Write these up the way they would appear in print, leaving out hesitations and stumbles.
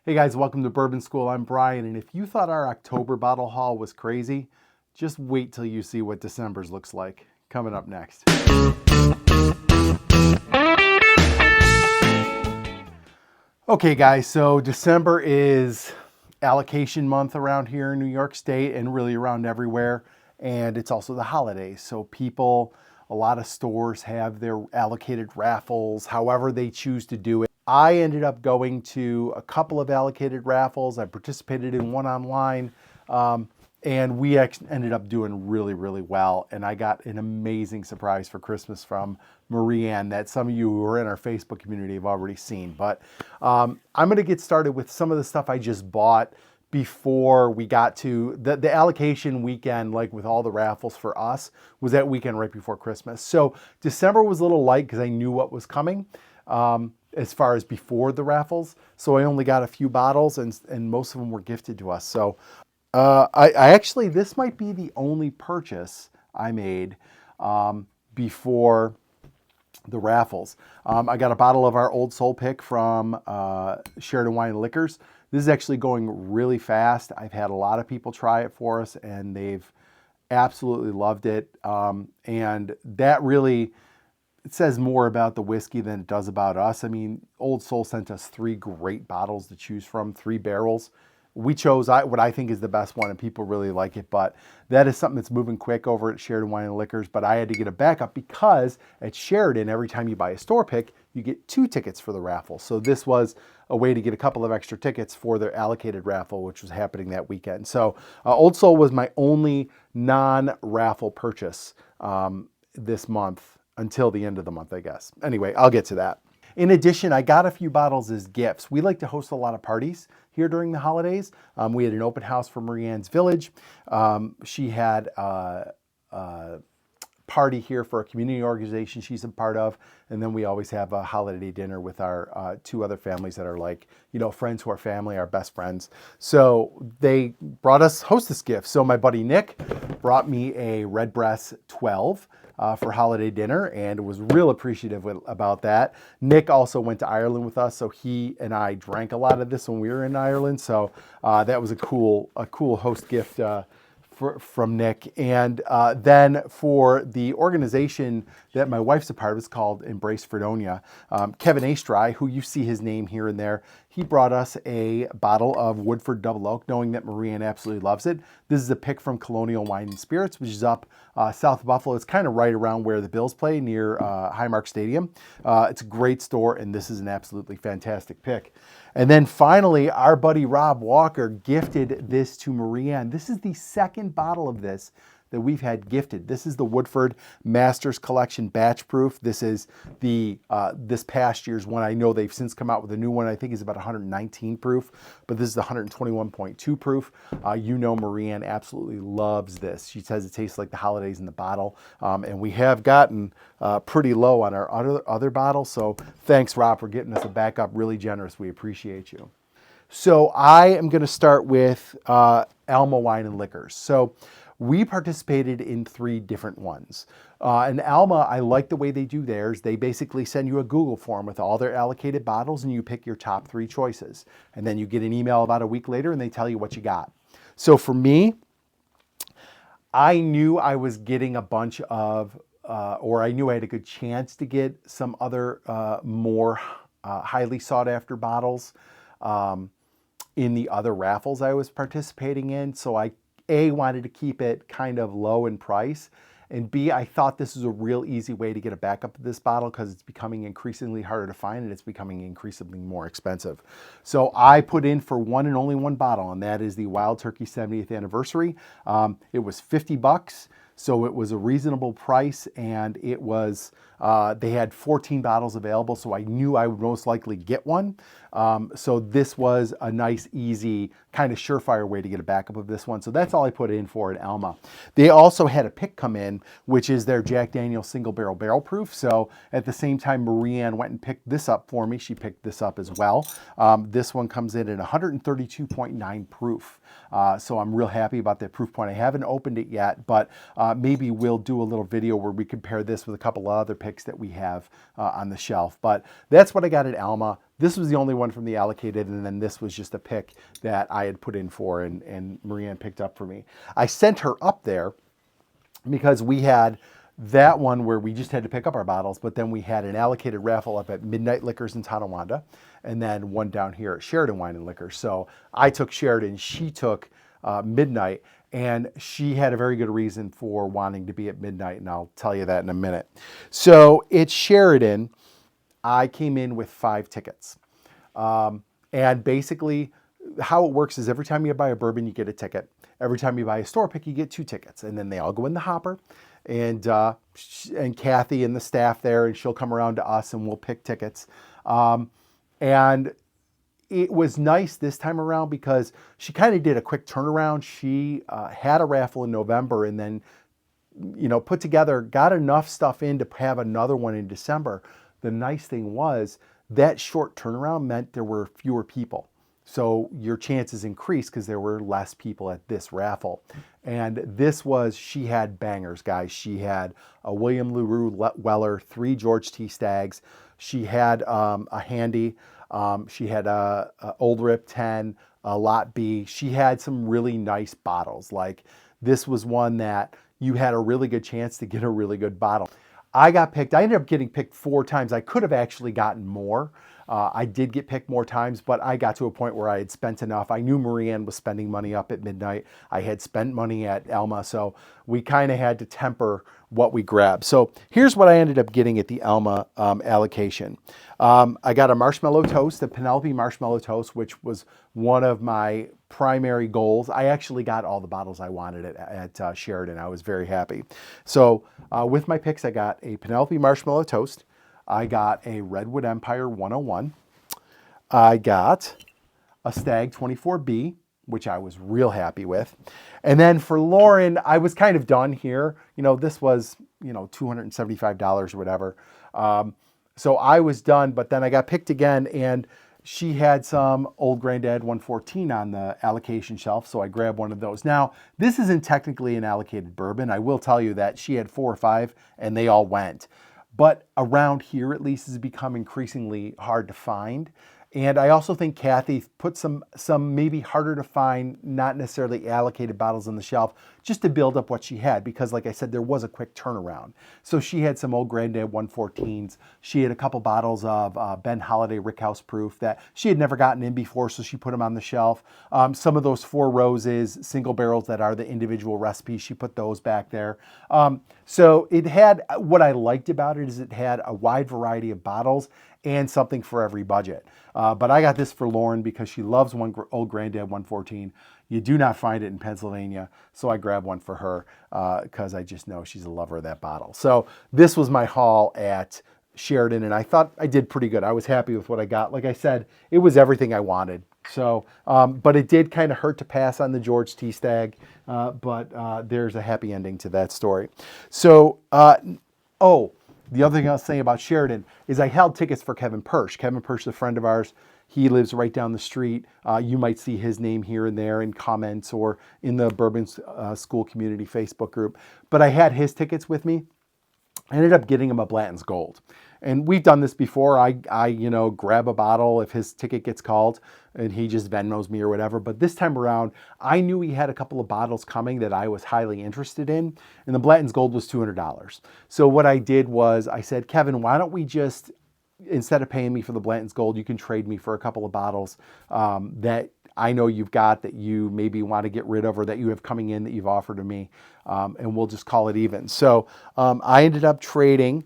Hey guys, welcome to Bourbon School. I'm Brian, and if you thought our October bottle haul was crazy, just wait till you see what December's looks like. Coming up next. Okay guys, so December is allocation month around here in New York State and really around everywhere, and it's also the holidays. So people, a lot of stores have their allocated raffles, however they choose to do it. I ended up going to a couple of allocated raffles. I participated in one online, and we ended up doing really, really well. And I got an amazing surprise for Christmas from Marianne that some of you who are in our Facebook community have already seen. But I'm going to get started with some of the stuff I just bought before we got to the allocation weekend. Like with all the raffles for us, was that weekend right before Christmas. So December was a little light because I knew what was coming. As far as before the raffles. So I only got a few bottles and most of them were gifted to us. So I actually, this might be the only purchase I made before the raffles. I got a bottle of our Old Soul pick from Sheridan Liquors. This is actually going really fast. I've had a lot of people try it for us and they've absolutely loved it. And that really, it says more about the whiskey than it does about us. I mean, Old Soul sent us 3 great bottles to choose from, 3 barrels. We chose what I think is the best one and people really like it, but that is something that's moving quick over at Sheridan Wine and Liquors. But I had to get a backup because at Sheridan, every time you buy a store pick, you get 2 tickets for the raffle. So this was a way to get a couple of extra tickets for their allocated raffle, which was happening that weekend. So Old Soul was my only non-raffle purchase this month. Until the end of the month, I guess. Anyway, I'll get to that. In addition, I got a few bottles as gifts. We like to host a lot of parties here during the holidays. We had an open house for Marianne's Village. She had a party here for a community organization she's a part of. And then we always have a holiday dinner with our 2 other families that are like, you know, friends who are family, our best friends. So they brought us hostess gifts. So my buddy Nick brought me a Redbreast 12. For holiday dinner, and was real appreciative about that. Nick also went to Ireland with us, so he and I drank a lot of this when we were in Ireland. So that was a cool host gift from Nick. And then for the organization that my wife's a part of, is called Embrace Fredonia. Kevin Astry, who you see his name here and there, he brought us a bottle of Woodford Double Oak, knowing that Marianne absolutely loves it. This is a pick from Colonial Wine and Spirits, which is up south of Buffalo. It's kind of right around where the Bills play, near Highmark Stadium. It's a great store, and this is an absolutely fantastic pick. And then finally, our buddy Rob Walker gifted this to Marianne. This is the 2nd bottle of this that we've had gifted. This is the Woodford Masters Collection Batch Proof. This is the this past year's one. I know they've since come out with a new one. I think is about 119 proof, but this is the 121.2 proof. You know Marianne absolutely loves this. She says it tastes like the holidays in the bottle, and we have gotten pretty low on our other bottles. So thanks, Rob, for getting us a backup. Really generous. We appreciate you. So I am going to start with Elma Wine and Liquors. So we participated in 3 different ones. And Alma, I like the way they do theirs. They basically send you a Google form with all their allocated bottles and you pick your top 3 choices. And then you get an email about a week later and they tell you what you got. So for me, I knew I was getting a bunch of, or I knew I had a good chance to get some other more highly sought after bottles in the other raffles I was participating in. So I wanted to keep it kind of low in price, and B, I thought this was a real easy way to get a backup of this bottle because it's becoming increasingly harder to find and it's becoming increasingly more expensive. So I put in for one and only one bottle, and that is the Wild Turkey 70th anniversary. It was $50. So it was a reasonable price, and it was, they had 14 bottles available, so I knew I would most likely get one. So this was a nice, easy, kind of surefire way to get a backup of this one. So that's all I put in for at Elma. They also had a pick come in, which is their Jack Daniel's Single Barrel Proof. So at the same time, Marianne went and picked this up for me. She picked this up as well. This one comes in at 132.9 proof. So I'm real happy about that proof point. I haven't opened it yet, but maybe we'll do a little video where we compare this with a couple of other picks that we have on the shelf. But that's what I got at Elma. This was the only one from the allocated, and then this was just a pick that I had put in for, and Marianne picked up for me. I sent her up there because we had that one where we just had to pick up our bottles, but then we had an allocated raffle up at Midnight Liquors in Tonawanda, and then one down here at Sheridan Wine and Liquors. So I took Sheridan, she took Midnight, and she had a very good reason for wanting to be at Midnight, and I'll tell you that in a minute. So it's Sheridan. I came in with 5 tickets. And basically how it works is every time you buy a bourbon, you get a ticket. Every time you buy a store pick, you get 2 tickets. And then they all go in the hopper. And Kathy and the staff there, and she'll come around to us and we'll pick tickets. And it was nice this time around because she kind of did a quick turnaround. She had a raffle in November and then, put together, got enough stuff in to have another one in December. The nice thing was that short turnaround meant there were fewer people. So your chances increased because there were less people at this raffle. And she had bangers, guys. She had a William LaRue Weller, 3 George T. Staggs. She had a Handy. She had a Old Rip 10, a Lot B. She had some really nice bottles. Like this was one that you had a really good chance to get a really good bottle. I got picked. I ended up getting picked 4 times. I could have actually gotten more. I did get picked more times, but I got to a point where I had spent enough. I knew Marianne was spending money up at Midnight. I had spent money at Elma, so we kind of had to temper what we grabbed. So here's what I ended up getting at the Elma allocation. I got a marshmallow toast, a Penelope marshmallow toast, which was one of my primary goals. I actually got all the bottles I wanted at Sheridan. I was very happy. So with my picks, I got a Penelope marshmallow toast. I got a Redwood Empire 101. I got a Stag 24B, which I was real happy with. And then for Lauren, I was kind of done here. This was, $275 or whatever. So I was done, but then I got picked again, and she had some Old Granddad 114 on the allocation shelf, so I grabbed one of those. Now, this isn't technically an allocated bourbon. I will tell you that she had 4 or 5, and they all went. But around here, at least, has become increasingly hard to find. And I also think Kathy put some maybe harder to find, not necessarily allocated bottles on the shelf, just to build up what she had. Because like I said, there was a quick turnaround. So she had some Old Granddad 114s. She had a couple bottles of Ben Holiday Rickhouse Proof that she had never gotten in before, so she put them on the shelf. Some of those 4 Roses single barrels that are the individual recipes, she put those back there. So it had, what I liked about it is it had a wide variety of bottles and something for every budget. But I got this for Lauren because she loves Old Granddad 114. You do not find it in Pennsylvania, so I grabbed one for her because I just know she's a lover of that bottle. So this was my haul at Sheridan, and I thought I did pretty good. I was happy with what I got. Like I said, it was everything I wanted. So, but it did kind of hurt to pass on the George T. Stagg, but there's a happy ending to that story. So, the other thing I was saying about Sheridan is I held tickets for Kevin Persh. Kevin Persh is a friend of ours. He lives right down the street. You might see his name here and there in comments or in the Bourbon School Community Facebook group. But I had his tickets with me. I ended up getting him a Blanton's Gold. And we've done this before. I grab a bottle if his ticket gets called and he just Venmos me or whatever. But this time around, I knew he had a couple of bottles coming that I was highly interested in. And the Blanton's Gold was $200. So what I did was I said, Kevin, why don't we just, instead of paying me for the Blanton's Gold, you can trade me for a couple of bottles that I know you've got that you maybe want to get rid of or that you have coming in that you've offered to me, and we'll just call it even. So I ended up trading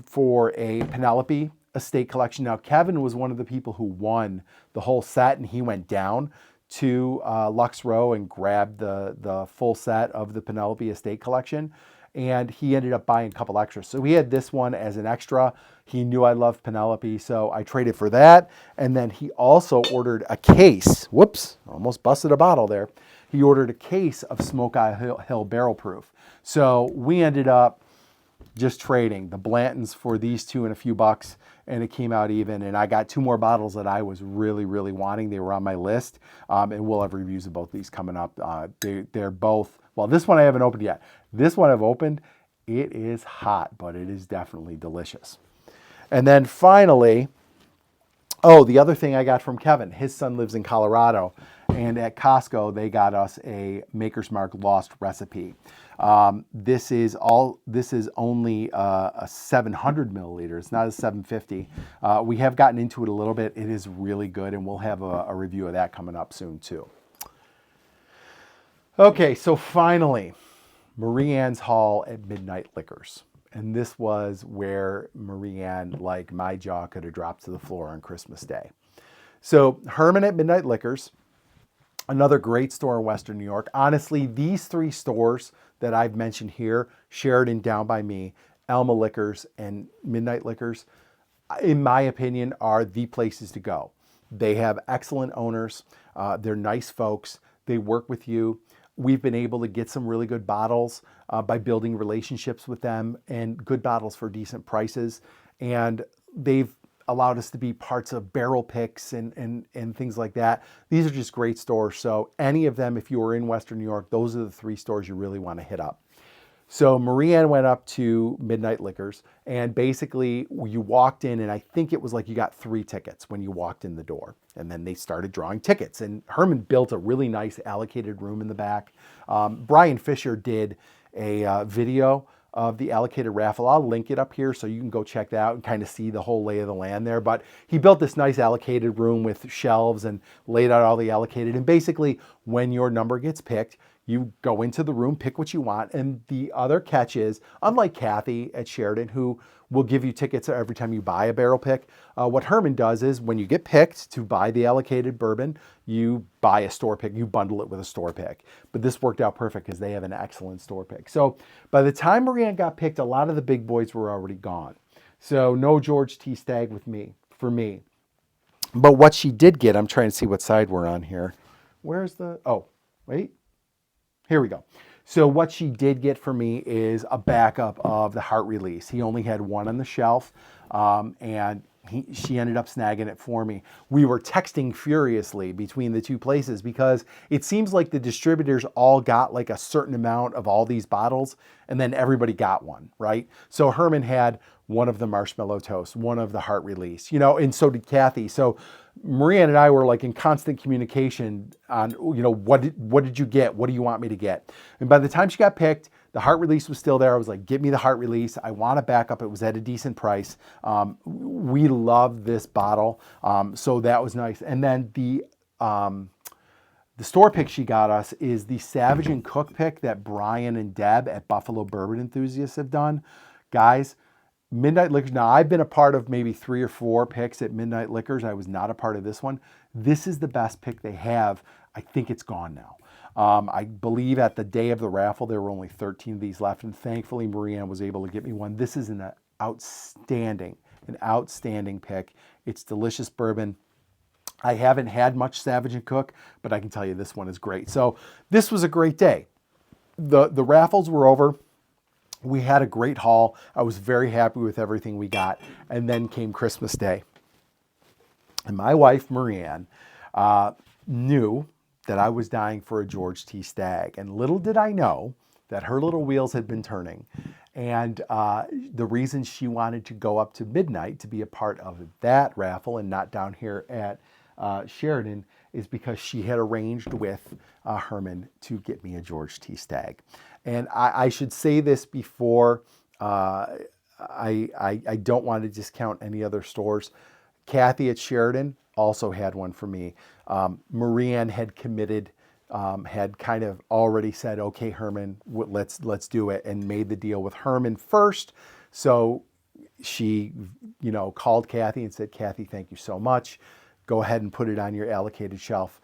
for a Penelope Estate Collection. Now, Kevin was one of the people who won the whole set, and he went down to Lux Row and grabbed the full set of the Penelope Estate Collection, and he ended up buying a couple extras. So he had this one as an extra. He knew I loved Penelope, so I traded for that. And then he also ordered a case. Whoops, almost busted a bottle there. He ordered a case of Smoke Eye Hill Barrel Proof. So we ended up just trading the Blantons for these 2 and a few bucks, and it came out even. And I got 2 more bottles that I was really, really wanting. They were on my list, and we'll have reviews of both these coming up. They're both, well, this one I haven't opened yet. This one I've opened. It is hot, but it is definitely delicious. And then finally, Oh, the other thing I got from Kevin, his son lives in Colorado, and at Costco they got us a Maker's Mark Lost recipe. This is only a 700 milliliter. It's not a 750. We have gotten into it a little bit. It is really good, and we'll have a review of that coming up soon too. Okay, so finally, Marie Ann's haul at Midnight Liquors. And this was where Marie Ann, like my jaw could have dropped to the floor on Christmas Day. So Herman at Midnight Liquors, another great store in Western New York. Honestly, these three stores that I've mentioned here, Sheridan down by me, Elma Liquors, and Midnight Liquors, in my opinion, are the places to go. They have excellent owners. They're nice folks. They work with you. We've been able to get some really good bottles by building relationships with them, and good bottles for decent prices. And they've allowed us to be parts of barrel picks and things like that. These are just great stores. So any of them, if you are in Western New York, those are the three stores you really want to hit up. So Marie Ann went up to Midnight Liquors, and basically you walked in, and I think it was like you got 3 tickets when you walked in the door. And then they started drawing tickets. And Herman built a really nice allocated room in the back. Brian Fisher did a video of the allocated raffle. I'll link it up here so you can go check that out and kind of see the whole lay of the land there. But he built this nice allocated room with shelves and laid out all the allocated. And basically, when your number gets picked, you go into the room, pick what you want. And the other catch is, unlike Kathy at Sheridan, who will give you tickets every time you buy a barrel pick, what Herman does is when you get picked to buy the allocated bourbon, you buy a store pick, you bundle it with a store pick. But this worked out perfect because they have an excellent store pick. So by the time Marie Ann got picked, a lot of the big boys were already gone. So no George T. Stagg for me. But what she did get, I'm trying to see what side we're on here. Where's the, oh, wait. Here we go. So what she did get for me is a backup of the Heart Release. He only had one on the shelf, and she ended up snagging it for me. We were texting furiously between the two places because it seems like the distributors all got like a certain amount of all these bottles, and then everybody got one, right? So Herman had one of the Marshmallow Toast, one of the Heart Release, and so did Kathy. So Marie Ann and I were like in constant communication on, what did you get? What do you want me to get? And by the time she got picked, the Heart Release was still there. I was like, get me the Heart Release. I want a backup. It was at a decent price. We love this bottle. So that was nice. And then the store pick she got us is the Savage and Cook pick that Brian and Deb at Buffalo Bourbon Enthusiasts have done. Guys, Midnight Liquors. Now, I've been a part of maybe 3 or 4 picks at Midnight Liquors. I was not a part of this one. This is the best pick they have. I think it's gone now. I believe at the day of the raffle, there were only 13 of these left, and thankfully Marie Ann was able to get me one. This is an outstanding pick. It's delicious bourbon. I haven't had much Savage and Cook, but I can tell you this one is great. So this was a great day. The raffles were over. We had a great haul. I was very happy with everything we got. And then came Christmas Day. And my wife, Marie Ann, knew that I was dying for a George T. Stagg. And little did I know that her little wheels had been turning. And the reason she wanted to go up to Midnight to be a part of that raffle and not down here at Sheridan is because she had arranged with Herman to get me a George T. Stagg. And I should say this before, I don't want to discount any other stores. Kathy at Sheridan also had one for me. Marie Ann had committed, had kind of already said, okay, Herman, let's do it, and made the deal with Herman first. So she, called Kathy and said, Kathy, thank you so much. Go ahead and put it on your allocated shelf.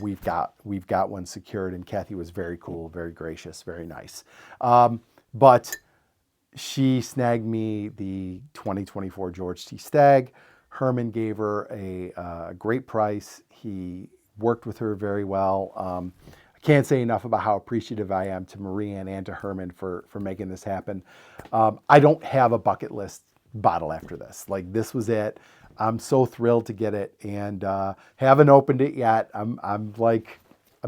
We've got one secured, and Kathy was very cool, very gracious, very nice. But she snagged me the 2024 George T. Stagg. Herman gave her a great price. He worked with her very well. I can't say enough about how appreciative I am to Marie Ann and to Herman for making this happen. I don't have a bucket list bottle after this. Like, this was it. I'm so thrilled to get it, and haven't opened it yet. I'm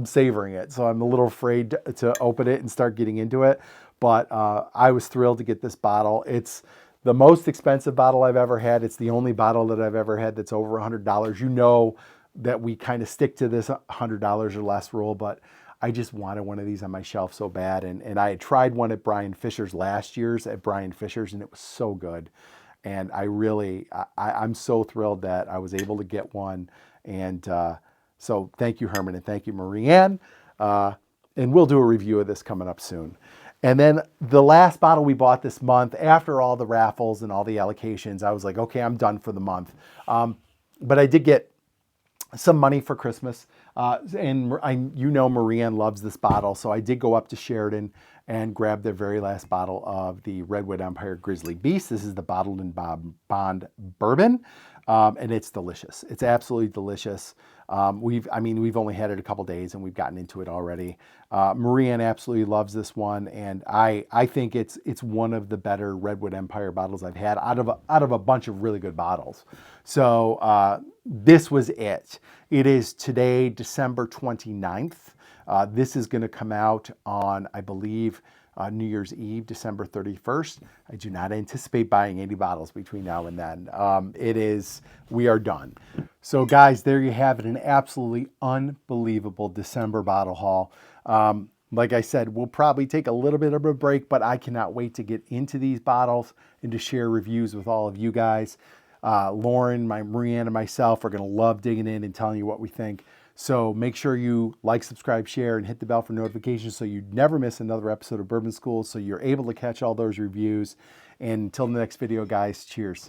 savoring it, so I'm a little afraid to open it and start getting into it. But I was thrilled to get this bottle. It's the most expensive bottle I've ever had. It's the only bottle that I've ever had that's over $100. You know that we kind of stick to this $100 or less rule, but I just wanted one of these on my shelf so bad. And I had tried one at Brian Fisher's last year's at Brian Fisher's, and it was so good. And I'm so thrilled that I was able to get one. And so thank you, Herman, and thank you, Marianne. And we'll do a review of this coming up soon. And then the last bottle we bought this month, after all the raffles and all the allocations, I was like, okay, I'm done for the month. But I did get some money for Christmas. You know Marianne loves this bottle, so I did go up to Sheridan and grab their very last bottle of the Redwood Empire Grizzly Beast. This is the bottled in bond bourbon, and it's delicious. It's absolutely delicious. We've only had it a couple days and we've gotten into it already. Marianne absolutely loves this one, and I think it's one of the better Redwood Empire bottles I've had out of a bunch of really good bottles. So this was it. It is today, December 29th. This is going to come out on, I believe, New Year's Eve, December 31st. I do not anticipate buying any bottles between now and then. We are done. So guys, there you have it, an absolutely unbelievable December bottle haul. Like I said, we'll probably take a little bit of a break, but I cannot wait to get into these bottles and to share reviews with all of you guys. Lauren, Marianne, and myself are going to love digging in and telling you what we think. So make sure you like, subscribe, share, and hit the bell for notifications so you never miss another episode of Bourbon School, so you're able to catch all those reviews. And until the next video, guys, cheers.